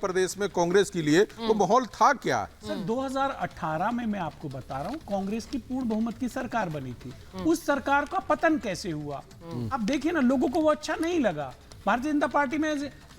प्रदेश में कांग्रेस के लिए, तो माहौल था क्या? सर 2018 में मैं आपको बता रहा हूँ, कांग्रेस की पूर्ण बहुमत की सरकार बनी थी। उस सरकार का पतन कैसे हुआ? अब देखिए ना, लोगों को वो अच्छा नहीं लगा। भारतीय जनता पार्टी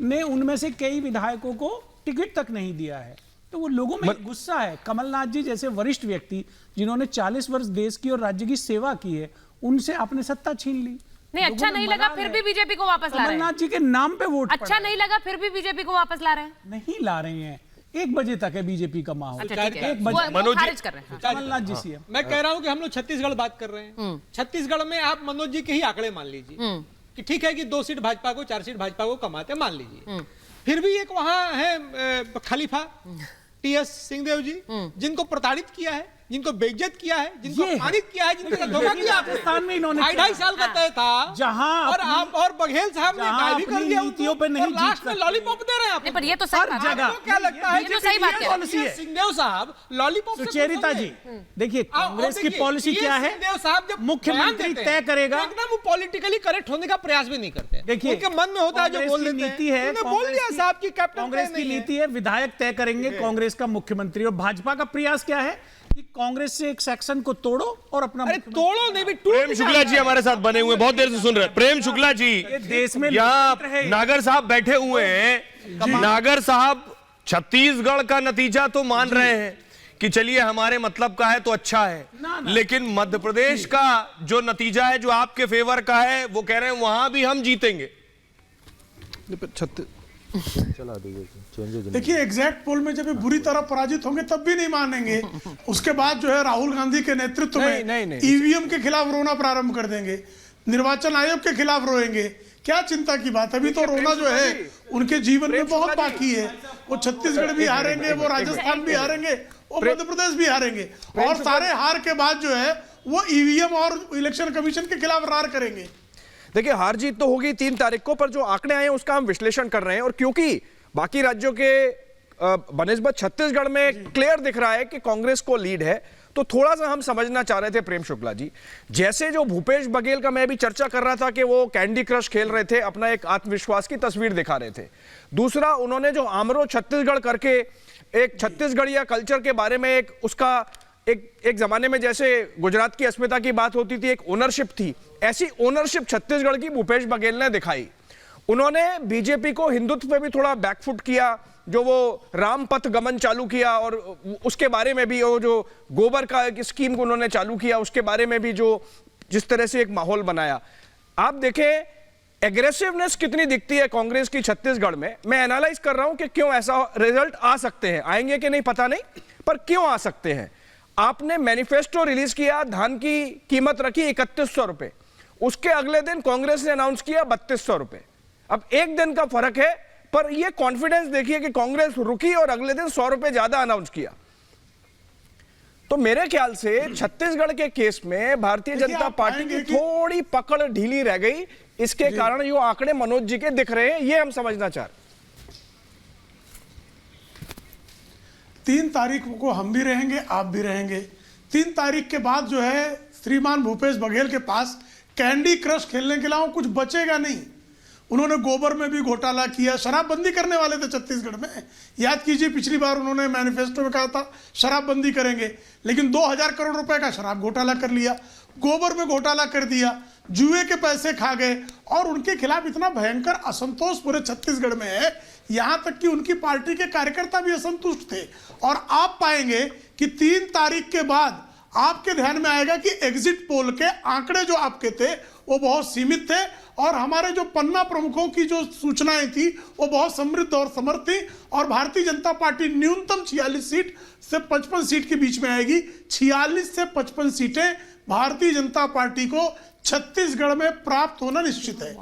ने उनमें से कई विधायकों को टिकट तक नहीं दिया है, तो वो लोगों में गुस्सा है। कमलनाथ जी जैसे वरिष्ठ व्यक्ति जिन्होंने 40 वर्ष देश की और राज्य की सेवा की है, उनसे आपने सत्ता छीन ली। नहीं, अच्छा नहीं लगा फिर भी बीजेपी को वापस ला रहे हैं। कमलनाथ जी के नाम पे वोट अच्छा नहीं लगा फिर भी बीजेपी को वापस ला रहे हैं। नहीं ला रहे हैं। 1 बजे तक है बीजेपी का माहौल। अच्छा, ठीक है। 1 बजे वो खारिज कर रहे हैं। कमलनाथ जी सीएम। मैं कह रहा हूं कि हम लोग छत्तीसगढ़ बात कर रहे हैं। छत्तीसगढ़ में आप मनोज जी के ही आंकड़े मान लीजिए कि ठीक है कि 2 सीट भाजपा को, 4 सीट भाजपा को कमाते, मान लीजिए। फिर भी एक वहां है खलीफा टीएस सिंहदेव जी, जिनको प्रताड़ित किया है, जिनको बेइज्जत किया है, जिनको अपमानित किया है, जिनको धोखा किया। राजस्थान में इन्होंने 2.5 साल का तय था, जहां और आप और बघेल साहब ने काय भी कर दिया नीतियों पे नहीं जीत लास्ट में लॉलीपॉप दे रहे हैं आप। पर ये तो सही बात है। आपको क्या लगता है ये तो सही बात है। सिंहदेव साहब लॉलीपॉप से सुचेरिता जी, देखिए कांग्रेस की पॉलिसी क्या है? सिंहदेव साहब जब मुख्यमंत्री तय करेगा। एकदम वो पॉलिटिकली करेक्ट होने का प्रयास भी नहीं करते। देखिए, उनके मन में होता है जो बोल देते हैं। नीति है, बोल दिया साहब की कैप्टन कांग्रेस की नीति है, विधायक तय करेंगे कांग्रेस का मुख्यमंत्री। और भाजपा का प्रयास क्या है कि कांग्रेस से एक सेक्शन को तोड़ो और अपना। अरे तोड़ो नहीं भी, प्रेम शुक्ला जी हमारे साथ बने हुए, बहुत देर से सुन रहे हैं। प्रेम शुक्ला जी, देश में यहाँ नागर साहब बैठे हुए हैं। नागर साहब छत्तीसगढ़ का नतीजा तो मान रहे हैं कि चलिए हमारे मतलब का है तो अच्छा है, लेकिन मध्य प्रदेश का जो नतीजा है, जो आपके फेवर का है, वो कह रहे हैं वहां भी हम जीतेंगे। देखिए, एग्जैक्ट पोल में जब ये बुरी तरह पराजित होंगे तब भी नहीं मानेंगे। उसके बाद जो है राहुल गांधी के नेतृत्व में ईवीएम के खिलाफ रोना प्रारंभ कर देंगे, निर्वाचन आयोग के खिलाफ रोएंगे। क्या चिंता की बात, अभी तो रोना जो है उनके जीवन में बहुत बाकी है। वो छत्तीसगढ़ भी हारेंगे, वो राजस्थान भी हारेंगे, वो मध्य प्रदेश भी हारेंगे, और सारे हार के बाद जो है वो ईवीएम और इलेक्शन कमीशन के खिलाफ रार करेंगे। देखिए, हार जीत तो होगी 3 तारीख को, पर जो आंकड़े आए हैं उसका हम विश्लेषण कर रहे हैं। और क्योंकि बाकी राज्यों के बनिस्बत छत्तीसगढ़ में क्लियर दिख रहा है कि कांग्रेस को लीड है, तो थोड़ा सा हम समझना चाह रहे थे प्रेम शुक्ला जी, जैसे जो भूपेश बघेल का मैं भी चर्चा कर रहा था कि वो कैंडी क्रश खेल रहे थे, अपना एक आत्मविश्वास की तस्वीर दिखा रहे थे। दूसरा, उन्होंने जो आमरो छत्तीसगढ़ करके एक छत्तीसगढ़िया कल्चर के बारे में एक जमाने में जैसे गुजरात की अस्मिता की बात होती थी, एक ओनरशिप थी, ऐसी ओनरशिप छत्तीसगढ़ की भूपेश बघेल ने दिखाई। उन्होंने बीजेपी को हिंदुत्व पे भी थोड़ा बैकफुट किया, जो वो राम पथ गमन चालू किया, और उसके बारे में भी वो जो गोबर का एक स्कीम को उन्होंने चालू किया, उसके बारे में भी जो जिस तरह से एक माहौल बनाया। आप देखें एग्रेसिवनेस कितनी दिखती है कांग्रेस की छत्तीसगढ़ में। मैं एनालाइज कर रहा हूं कि क्यों ऐसा रिजल्ट आ सकते हैं, आएंगे कि नहीं पता नहीं, पर क्यों आ सकते हैं। आपने मैनिफेस्टो रिलीज किया, धान की कीमत रखी 3100 रुपए, उसके अगले दिन कांग्रेस ने अनाउंस किया 3200 रुपए। अब 1 दिन का फर्क है, पर यह कॉन्फिडेंस देखिए कि कांग्रेस रुकी और अगले दिन 100 रुपए ज्यादा अनाउंस किया। तो मेरे ख्याल से छत्तीसगढ़ के केस में भारतीय जनता पार्टी की थोड़ी पकड़ ढीली रह गई, इसके कारण ये आंकड़े मनोज जी के दिख रहे हैं, ये हम समझना चाह रहे हैं। 3 तारीख को हम भी रहेंगे, आप भी रहेंगे। 3 तारीख के बाद जो है श्रीमान भूपेश बघेल के पास कैंडी क्रश खेलने के अलावा कुछ बचेगा नहीं। उन्होंने गोबर में भी घोटाला किया, शराबबंदी करने वाले थे छत्तीसगढ़ में। याद कीजिए, पिछली बार उन्होंने मैनिफेस्टो में कहा था शराबबंदी करेंगे, लेकिन 2000 करोड़ रुपए का शराब घोटाला कर लिया, गोबर में घोटाला कर दिया, जुए के पैसे खा गए, और उनके खिलाफ इतना भयंकर असंतोष पूरे छत्तीसगढ़ में है, यहां तक कि उनकी पार्टी के कार्यकर्ता भी असंतुष्ट थे। और आप पाएंगे कि 3 तारीख के बाद आपके ध्यान में आएगा कि एग्जिट पोल के आंकड़े जो आपके थे वो बहुत सीमित थे, और हमारे जो पन्ना प्रमुखों की जो सूचनाएं थी वो बहुत समृद्ध और समर्थ थी। और भारतीय जनता पार्टी न्यूनतम 46 सीट से 55 सीट के बीच में आएगी। 46 से 55 सीटें भारतीय जनता पार्टी को छत्तीसगढ़ में प्राप्त होना निश्चित है।